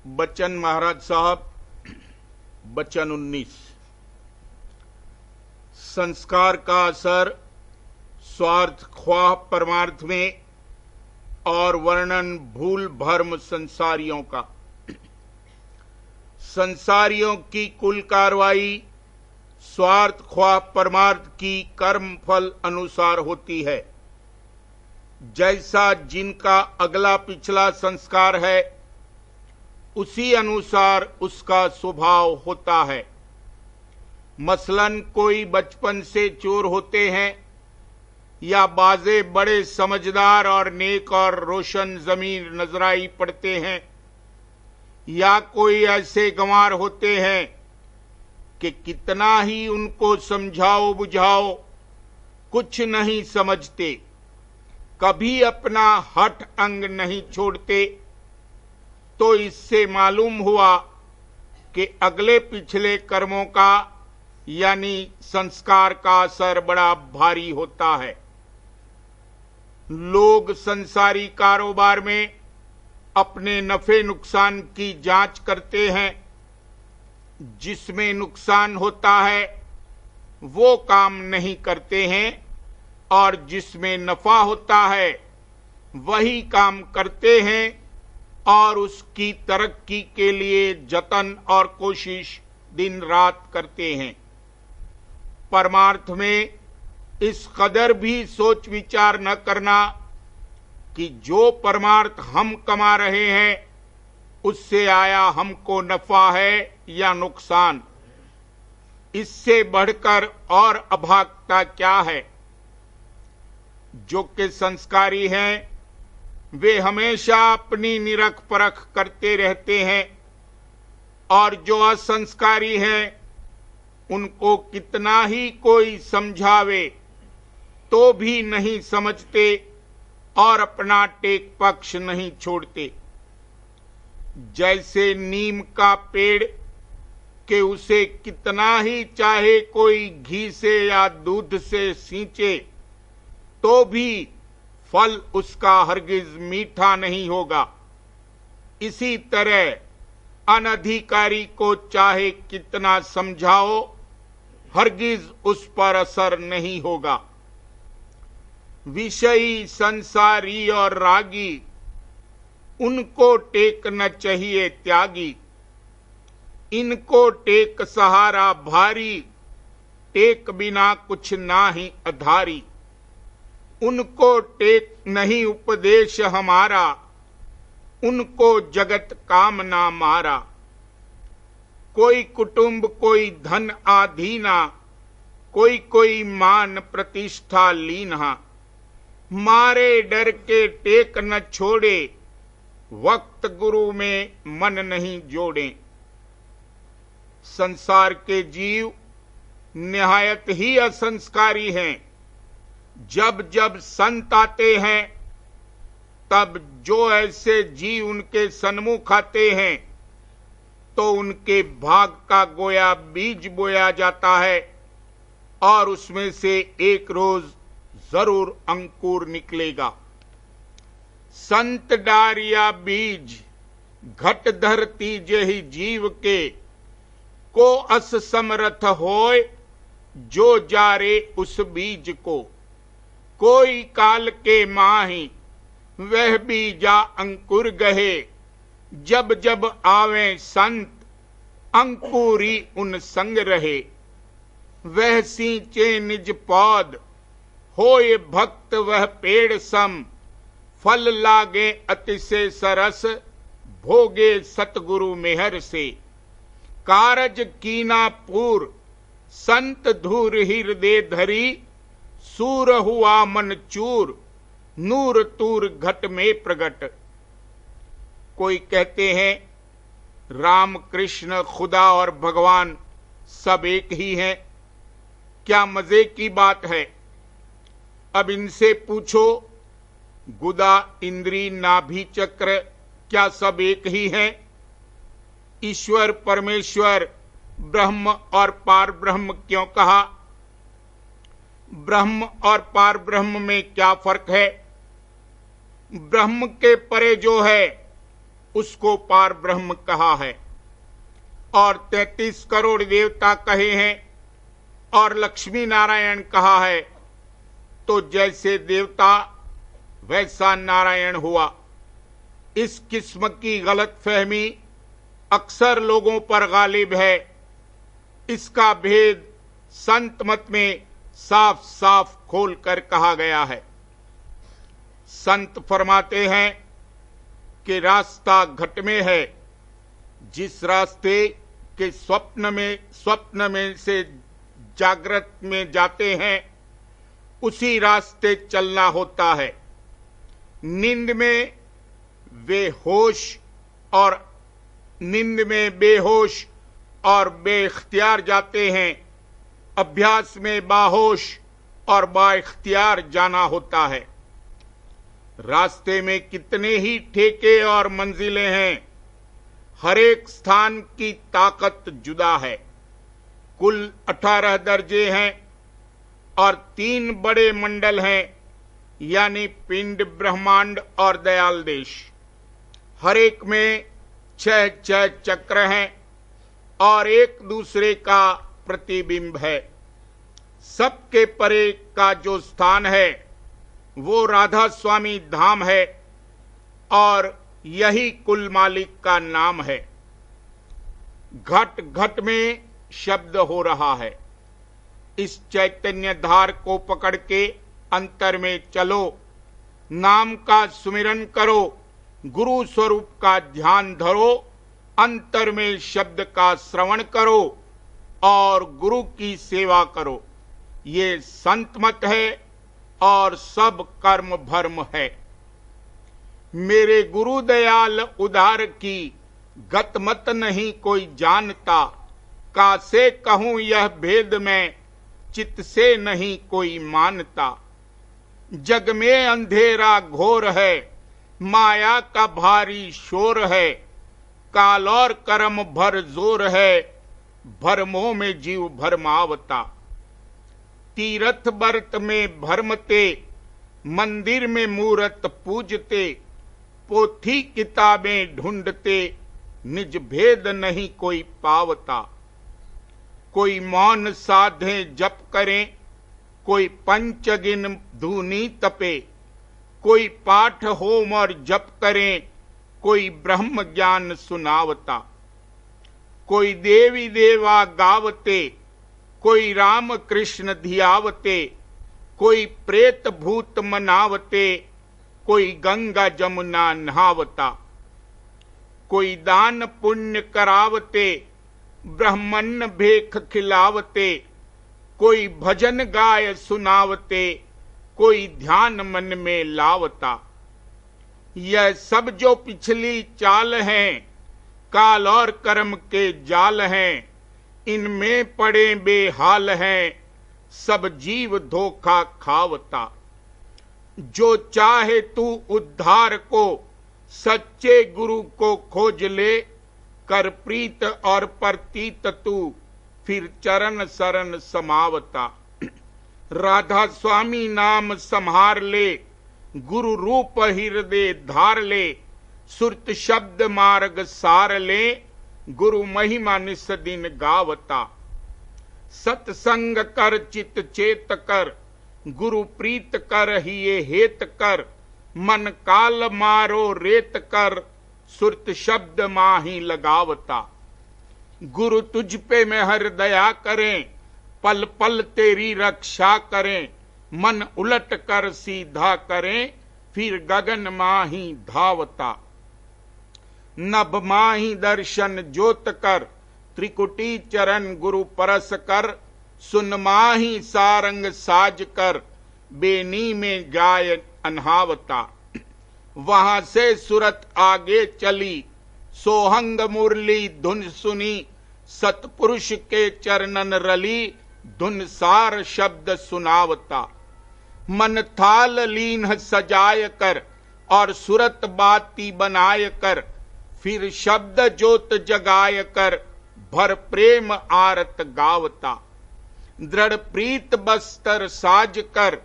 बच्चन महाराज साहब। बच्चन 19। संस्कार का असर स्वार्थ ख्वाह परमार्थ में और वर्णन भूल भर्म संसारियों का। संसारियों की कुल कार्रवाई स्वार्थ ख्वाह परमार्थ की कर्म फल अनुसार होती है। जैसा जिनका अगला पिछला संस्कार है उसी अनुसार उसका स्वभाव होता है। मसलन कोई बचपन से चोर होते हैं या बाजे बड़े समझदार और नेक और रोशन जमीन नजराई पड़ते हैं, या कोई ऐसे गंवार होते हैं कि कितना ही उनको समझाओ बुझाओ कुछ नहीं समझते, कभी अपना हठ अंग नहीं छोड़ते। तो इससे मालूम हुआ कि अगले पिछले कर्मों का यानी संस्कार का असर बड़ा भारी होता है। लोग संसारी कारोबार में अपने नफे नुकसान की जांच करते हैं। जिसमें नुकसान होता है वो काम नहीं करते हैं और जिसमें नफा होता है वही काम करते हैं और उसकी तरक्की के लिए जतन और कोशिश दिन रात करते हैं। परमार्थ में इस कदर भी सोच विचार न करना कि जो परमार्थ हम कमा रहे हैं उससे आया हमको नफा है या नुकसान। इससे बढ़कर और अभागता क्या है। जो कि संस्कारी हैं वे हमेशा अपनी निरख परख करते रहते हैं और जो असंस्कारी हैं उनको कितना ही कोई समझावे तो भी नहीं समझते और अपना टेक पक्ष नहीं छोड़ते। जैसे नीम का पेड़ कि उसे कितना ही चाहे कोई घी से या दूध से सींचे तो भी फल उसका हरगिज मीठा नहीं होगा। इसी तरह अनधिकारी को चाहे कितना समझाओ हरगिज उस पर असर नहीं होगा। विषयी संसारी और रागी उनको टेक न चाहिए त्यागी। इनको टेक सहारा भारी, टेक बिना कुछ ना ही अधारी। उनको टेक नहीं उपदेश हमारा, उनको जगत काम ना मारा। कोई कुटुंब कोई धन आधीना, कोई कोई मान प्रतिष्ठा लीना। मारे डर के टेक न छोड़े, वक्त गुरु में मन नहीं जोड़े। संसार के जीव निहायत ही असंस्कारी हैं। जब जब संत आते हैं तब जो ऐसे जीव उनके सन्मुख आते हैं तो उनके भाग का गोया बीज बोया जाता है और उसमें से एक रोज जरूर अंकुर निकलेगा। संत डारिया बीज घट धरती जेहि जीव के, को अस समरथ होय जो जारे उस बीज को। कोई काल के माही वह बीजा अंकुर गहे, जब जब आवे संत अंकुरी उन संग रहे। वह सींचे निज पौध होए भक्त वह पेड़ सम, फल लागे अतिशय सरस भोगे सतगुरु मेहर से। कारज कीना पूर संत धूर हृदय धरी, सूर हुआ मन चूर नूर तूर घट में प्रगट। कोई कहते हैं राम कृष्ण खुदा और भगवान सब एक ही हैं। क्या मजे की बात है। अब इनसे पूछो गुदा इंद्री नाभि चक्र क्या सब एक ही हैं। ईश्वर परमेश्वर ब्रह्म और पार ब्रह्म क्यों कहा। ब्रह्म और पार ब्रह्म में क्या फर्क है। ब्रह्म के परे जो है उसको पार ब्रह्म कहा है। और 33 करोड़ देवता कहे हैं और लक्ष्मी नारायण कहा है, तो जैसे देवता वैसा नारायण हुआ। इस किस्म की गलतफहमी अक्सर लोगों पर गालिब है। इसका भेद संत मत में साफ साफ खोल कर कहा गया है। संत फरमाते हैं कि रास्ता घट में है। जिस रास्ते के स्वप्न में से जागृत में जाते हैं, उसी रास्ते चलना होता है। नींद में बेहोश और बेख्तियार जाते हैं। अभ्यास में बाहोश और बाइख्तियार जाना होता है। रास्ते में कितने ही ठेके और मंजिलें हैं, हर एक स्थान की ताकत जुदा है। कुल 18 दर्जे हैं और 3 बड़े मंडल हैं, यानी पिंड, ब्रह्मांड और दयाल देश। हर एक में 6 चक्र हैं और एक दूसरे का प्रतिबिंब है। सबके परे का जो स्थान है वो राधा स्वामी धाम है और यही कुल मालिक का नाम है। घट घट में शब्द हो रहा है। इस चैतन्य धार को पकड़ के अंतर में चलो, नाम का सुमिरन करो, गुरु स्वरूप का ध्यान धरो, अंतर में शब्द का श्रवण करो और गुरु की सेवा करो। ये संत मत है और सब कर्म भर्म है। मेरे गुरु दयाल उदार की गत मत नहीं कोई जानता, कासे कहूं यह भेद में चित्त से नहीं कोई मानता। जग में अंधेरा घोर है, माया का भारी शोर है, काल और कर्म भर जोर है, भरमों में जीव भरमावता। तीर्थ बरत में भरमते, मंदिर में मूरत पूजते, पोथी किताबें ढूंढते, निज भेद नहीं कोई पावता। कोई मौन साधे जप करें, कोई पंचगिन धूनी तपे, कोई पाठ होम और जप करें, कोई ब्रह्म ज्ञान सुनावता। कोई देवी देवा गावते, कोई राम कृष्ण धियावते, कोई प्रेत भूत मनावते, कोई गंगा जमुना नहावता। कोई दान पुण्य करावते, ब्राह्मण भेख खिलावते, कोई भजन गाय सुनावते, कोई ध्यान मन में लावता। यह सब जो पिछली चाल हैं, काल और कर्म के जाल हैं, इनमें पड़े बेहाल हैं, सब जीव धोखा खावता। जो चाहे तू उद्धार को, सच्चे गुरु को खोज ले, कर प्रीत और प्रतीत तू, फिर चरण शरण समावता। राधा स्वामी नाम संहार ले, गुरु रूप हृदय धार ले, सुरत शब्द मार्ग सार ले, गुरु महिमा निस दिन गावता। सत्संग कर चित चेत कर, गुरु प्रीत कर हिये हेत कर, मन काल मारो रेत कर, सुरत शब्द माही लगावता। गुरु तुझ पे मेहर दया करें, पल पल तेरी रक्षा करें, मन उलट कर सीधा करें, फिर गगन माही धावता। नभ माही दर्शन ज्योत कर, त्रिकुटी चरण गुरु परस कर, सुन माही सारंग साज कर, बेनी में गाय अनहावता। वहां से सुरत आगे चली, सोहंग मुरली धुन सुनी, सतपुरुष के चरणन रली, धुन सार शब्द सुनावता। मन थाल लीन सजाय कर और सुरत बाती बनाय कर, फिर शब्द ज्योत जगाय कर, भर प्रेम आरत गावता। दृढ़ प्रीत बस्तर साज कर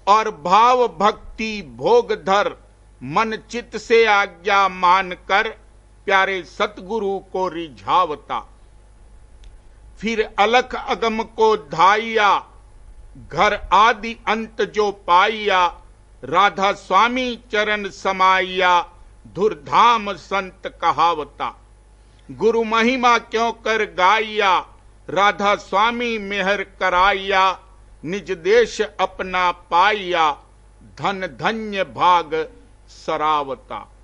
और भाव भक्ति भोग धर, मन चित्त से आज्ञा मानकर प्यारे सतगुरु को रिझावता। फिर अलख अगम को धाइया, घर आदि अंत जो पाइया, राधा स्वामी चरण समाइया, धुरधाम संत कहावता। गुरु महिमा क्यों कर गाइया, राधा स्वामी मेहर कराइया, निज देश अपना पाइया, धन धन्य भाग सरावता।